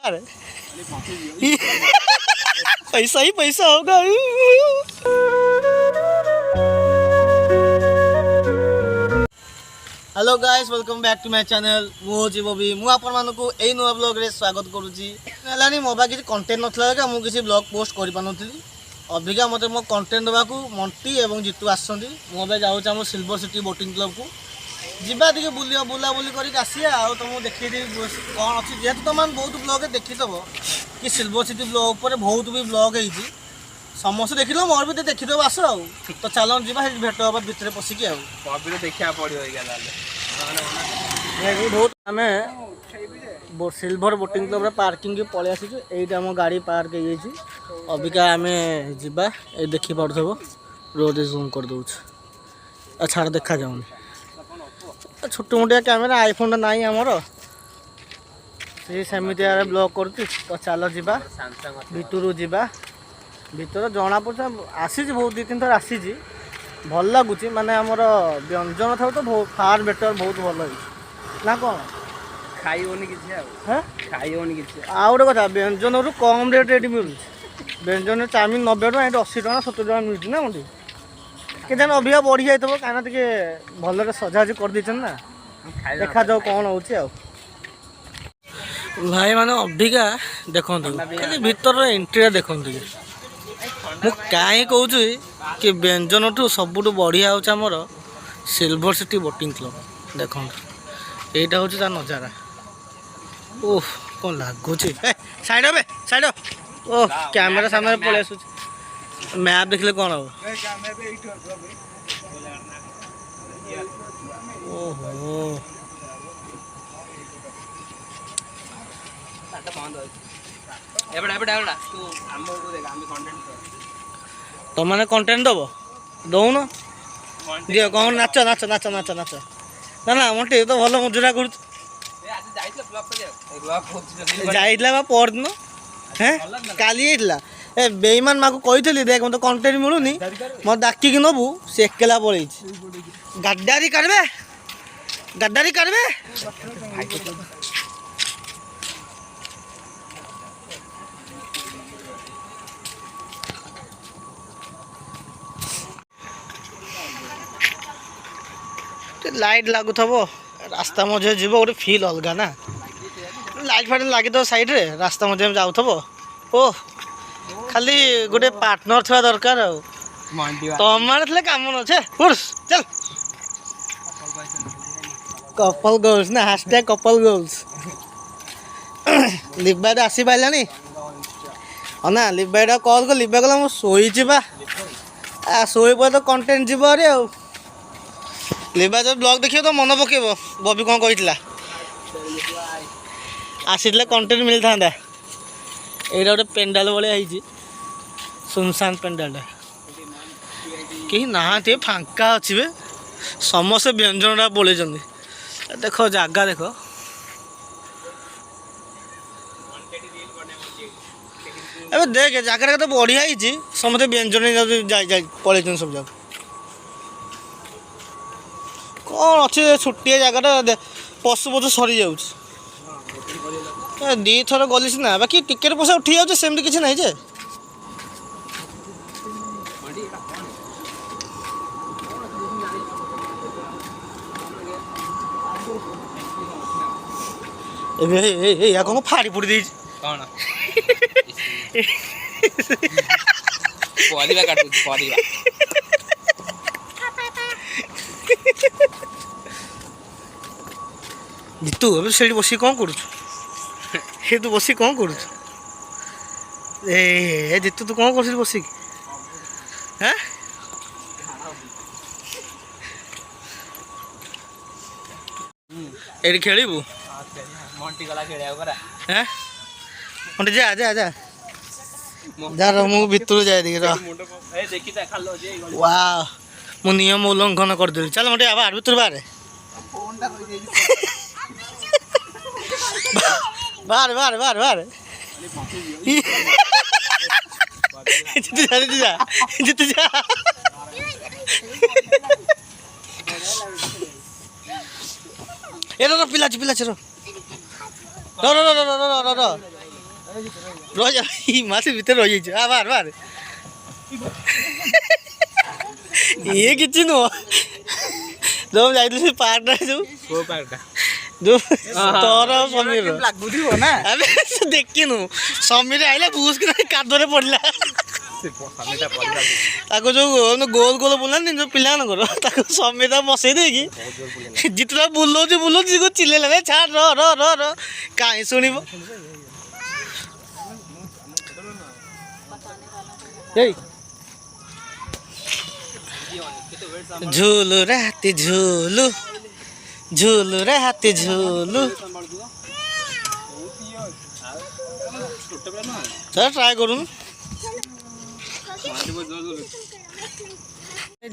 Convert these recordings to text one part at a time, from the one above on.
अरे पैसा ही पैसा होगा। Hello guys, welcome back to my channel. मुझे बबी मु आपण मानकु एई नुआ ब्लॉग रे स्वागत करूची। हलानी मो बा किसी कंटेंट नथला का मु किसी ब्लॉग पोस्ट करि पानथली। अबिका मते मो कंटेंट दबाकू मंटी एवं जितू आछंदी। मो बे जाउ हम सिल्वर सिटी बोटिंग क्लब को जिबा दिके बुलिया बुला बुली करी आसिया आ तुमको देखि दे कोन अछि जेतु तमान बहुत ब्लॉग देखितबो कि सिल्वर सिटी ब्लॉग पर बहुत भी ब्लॉग हेछि। समस्त देखिलो मोर भी देखिदो आस आ तो चलो जिबा भेट हबा भितर पसिकी आ बबी देखिया पड़ियो एगा लाले बहुत हमें सिल्वर बोटिंग क्लब रे पार्किंग के पळे आसी एइटा हम गाड़ी पार्क हे छी। अबिका हमें जिबा ए देखि पड़थबो रोड जूम कर दोछ अच्छा देखा जाउनी। छोट मोटिया कैमेरा आईफोन नाई आमर सेमती ब्लॉग करुच्ची तो चलो जावा भितर जावा भितर जना पड़ा आसी बहुत दी तीन थर आसी भल लगुच माने आमर व्यंजन था तो फार बेटर बहुत भल ना कौन खाइबनी किसी आ गोटे कथा व्यंजन रू कम रेट ये मिलूँ व्यंजन चाउमिन 90 टका 80 टका 70 टका मिलूँ ना मुझे के जान अभिया बढ़ी जाइए कहीं टे भल सजाजी कर देछन ना देखा जाओ कौन हो भाई माने अभिका देखो खाली भीतर एंट्री देखो मुझे कहीं कौच कि व्यंजन ठू सब बढ़िया Homer silver city boating club देखो यहाँ हूँ तार नजारा। ओह कौन लगुच साइड हे साइड ओह कैमेरा सामने पलि आस मैप देखले कौन हम ओहो तो मैंने कंटेंट दब दौन दियो कौन नाच नाच नाच नाच नाच ना ना मोटे तो भल मजुरा कर परदिन हैं काली ए बेईमान माँ को कही देख मत कंटेंट मिलूनी मत डाकिक नबू से एकला पड़े गद्दारी करबे गद्दारी करबे लाइट लगुव रास्ता मझे जीव गोटे फील अलग ना लाइट फाइट लगे तो साइड रे रास्ता मझे जाऊ ओ खाली गोटे पार्टनर थोड़ा दरकार तुम काम न चल कपल गर्ल्स ना हैशटैग कपल गर्ल्स लिबाई आसी पारानी हाँ ना लिबाई कल कर लिबा कहला शोची बा शोई पर तो कंटेंट जीव अरे लिबा जो ब्लॉग देखिए तो मन पकेब बबी कौन कही आसी कंटेंट मिल था ये गोटे पेंडाल भाई सुनसान पेंडाल कहीं ना फांका अच्छे समस्त व्यंजन बोले देख जगह देख अब देख जगह तो बढ़िया ही समस्त व्यंजन पलि सब जगह कौन अच्छे छुट्टिया जगह पशु पशु सरी जा दी थर गली सीना बाकी टिकेट पैसा उठी जाऊे सेमती किसी ना जे या कौन फाड़ी फुड़ी दे कौन परिवा काटु परिवा जीतू अब से बस कौन करू तू बस कौन करू ए जीतू तू कौन कर बस हाँ ये खेलू मंटी गला खेलिया परा हैं मंटी जा जा जा जा मु भितर जाए देखि ए देखि ता खालो जे वाह मु नियम उल्लंघन कर देली चल मंटी आबार भितर बारे बाहर बाहर बाहर बाहर जीतू जा जीतू जा ये रो पिला पिला रो रो रो रो रो रो रो ରହି ମାଛ ଭିତରେ ରହିଯାଇଛି ବାହାର ବାହାର ଇଏ କିଛି ନୁହଁ ଯୋଉ ଯାଇଥିଲି ସେ ପାର୍କଟା ଯୋଉ ଯୋଉ ତୋର ସମୀର ଲାଗୁଥିବ ନା ଆମେ ଦେଖିନୁ ସମୀର ଆଇଲା ବୁସ୍ କି କାଦରେ ପଡିଲା ତାକୁ ଯୋଉ ଗୋଲ ଗୋଲ ବୁଲାନି ଯୋଉ ପିଲାମାନଙ୍କର ତାକୁ ସମୀର ବସେଇ ଦେଇକି ଜିତୁଟା ବୁଲଉଛି ଚିଲେଇଲା ଛାଡ ର କାହିଁ ଶୁଣିବ ଏଇ ଝୁଲୁ ରେ ହାତୀ ଝୁଲୁ ଝୁଲୁ ରେ ହାତୀ ଝୁଲୁ ଟ୍ରାଏ କରୁନୁ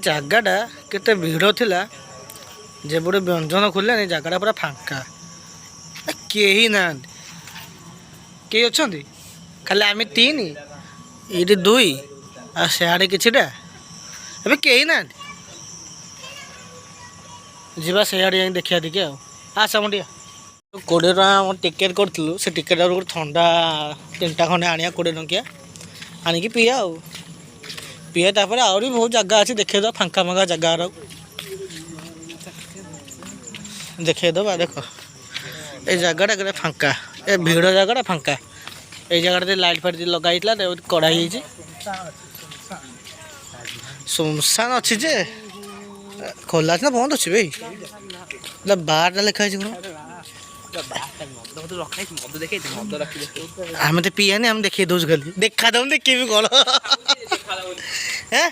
ଜାଗାଟା କେତେ ଭିଡ଼ ଥିଲା ଯେପଟେ ବ୍ୟଞ୍ଜନ ଖୋଲିଲାନି ଜାଗାଟା ପୁରା ଫାଙ୍କା କେହି ନାହାନ୍ତି କେହି ଅଛନ୍ତି ଖାଲି ଆମେ 3 ଏଇଠି 2 ଆଉ ସିଆଡ଼େ କିଛିଟା ଏବେ କେହି ନାହାନ୍ତି ଯିବା ସେଇଆଡ଼େ ଯାଇକି ଦେଖିବା ଟିକେ ଆଉ ଆସ ଆମ ଟିକେ 20 ଟଙ୍କା ଆମ ଟିକେଟ୍ କରିଥିଲୁ ସେ ଟିକେଟ୍ ଗୋଟେ ଥଣ୍ଡା 3ଟା ଖଣ୍ଡେ ଆଣିବା 20 ଟଙ୍କିଆ ଆଣିକି ପିଇବା ଆଉ ପିଇବା ତାପରେ ଆହୁରି ବହୁତ ଜାଗା ଅଛି ଦେଖେଇଦେବା ଫାଙ୍କା ଫାଙ୍କା ଜାଗା ଦେଖେଇଦେବା ଦେଖ ଏ ଜାଗାଟା କେତେ ଫାଙ୍କା ଏ ଭିଡ଼ ଜାଗାଟା ଫାଙ୍କା এই জায়গাটাতে লাইট ফাইট লগা হয়েছিল কড়া হয়েছে শুনসান অছি যে খোলা আছে না বন্ধ ଅଛି ভাই ବାରଟା ଲେଖା ହେଇଛି କ'ଣ ଆମେ ତ ପିଆନି ଆମେ ଦେଖେଇ ଦେଉଛୁ ଖାଲି ଦେଖା ଦେଉନି ଦେଖିବି କ'ଣ ହେଁ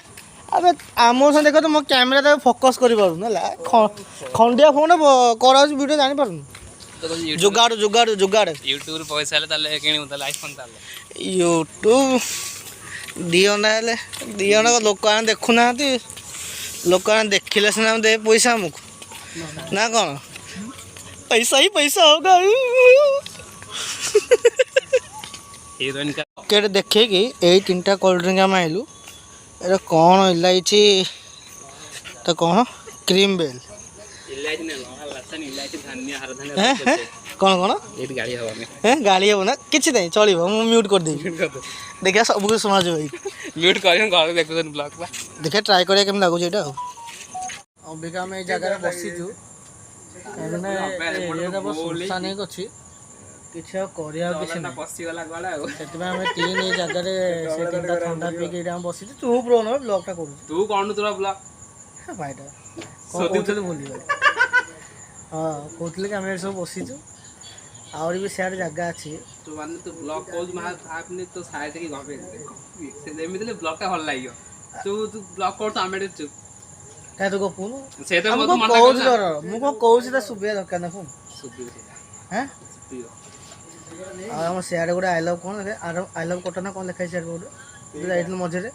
ଆବେ ଆମ ସାଙ୍ଗେ ଦେଖ ତ ମୋ କ୍ୟାମେରା ତାକୁ ଫୋକସ୍ କରିପାରୁନି ହେଲା ଖଣ୍ଡିଆ ଫୋନ୍ କରାଉଛି ଭିଡ଼ିଓ ଜାଣିପାରୁନି जुगाड़ जुगाड़ जुगाड़ यूट्यूब पैसा हेले ताले किणिबु ताले आईफोन ताले यूट्यूब दियोना लोक देखु ना लोक देखिले सिना दे पैसा हमको ना कौन पैसा ही पैसा होगा हीरोइन का केड़े देखे कि यही 3टा कोल्ड ड्रिंक आम आइलु ए कौन इलायची तो कौन क्रीम बेल इलायची ने लसन इलायची धनिया हर धनिया कौन कौन ये गाड़ी हवा में गाड़ी हे ना किसी नहीं चलो म्यूट कर देवी देखिए सब कुछ सुना जो म्यूट कर घर देखो ब्लॉग बा देखिए ट्राई करिया केम लागो जेटा अबिका में जगह रे बसिजु एने एरिया बहुत सुनसान एक अछि किछ करिया किछ ना पसी वाला गला सेति में 3 ए जगह रे से 3टा ठंडा पी के हम बसिजु तू प्रो न ब्लॉग टा करू तू कोन तोरा ब्लॉग भाईटा कोन कहतले बोली हां कहतले कि हम सब बसिजु और भी सियाड़ जगह अच्छी तो माने तो ब्लॉग कोज मा आपने तो साइड की गबे से एमितले ब्लॉग का हल लागियो तू ब्लॉग कर तो आमेडे चुप का तो गपुन से तो मत मन कोज डर मु को कोज ता सुबे दरकार ना फोन सुबे हैं आ हम सियाड़ गुडा I love cone I love कोटना कोन लिखाई सियाड़ गुडा तू जाइतल मझे रे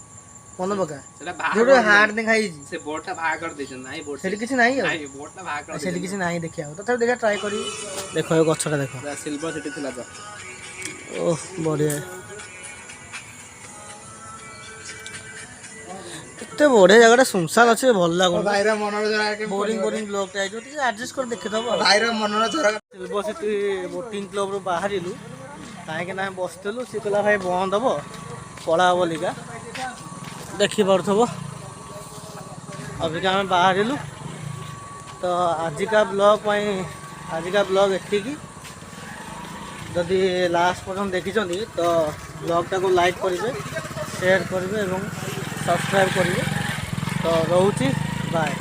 कोन बका सेटा भाग जोडो हार्ड देखाई से बोर्डटा भाग कर देछ नाही बोर्ड सेठी किछ नाही नाही बोर्डटा भाग कर सेठी किछ नाही देखिया तथा देखा ट्राई करी देखो ए गछटा देखो सिल्वर सिटी थिला तो ओह बढ़िया एते बढ़िया जगह सुनसान अच्छे भल लागो भाईरा मनर जरा के बोरिंग बोरिंग ब्लॉग टाइप जो एडजस्ट कर देखे दबो भाईरा मनर जरा सिल्वर सिटी बोटिंग क्लब रो बाहरिलु काहे के ना बसतलु से कला भाई बंद हबो पळा बोलिका देखि पड़थबो अभी हम बाहरिलु तो आज का ब्लॉग एतिकी जदि लास्ट पर्यटन देखी तो ब्लॉगटा को लाइक करेंगे शेयर करेंगे और सब्सक्राइब करेंगे तो रोची बाय।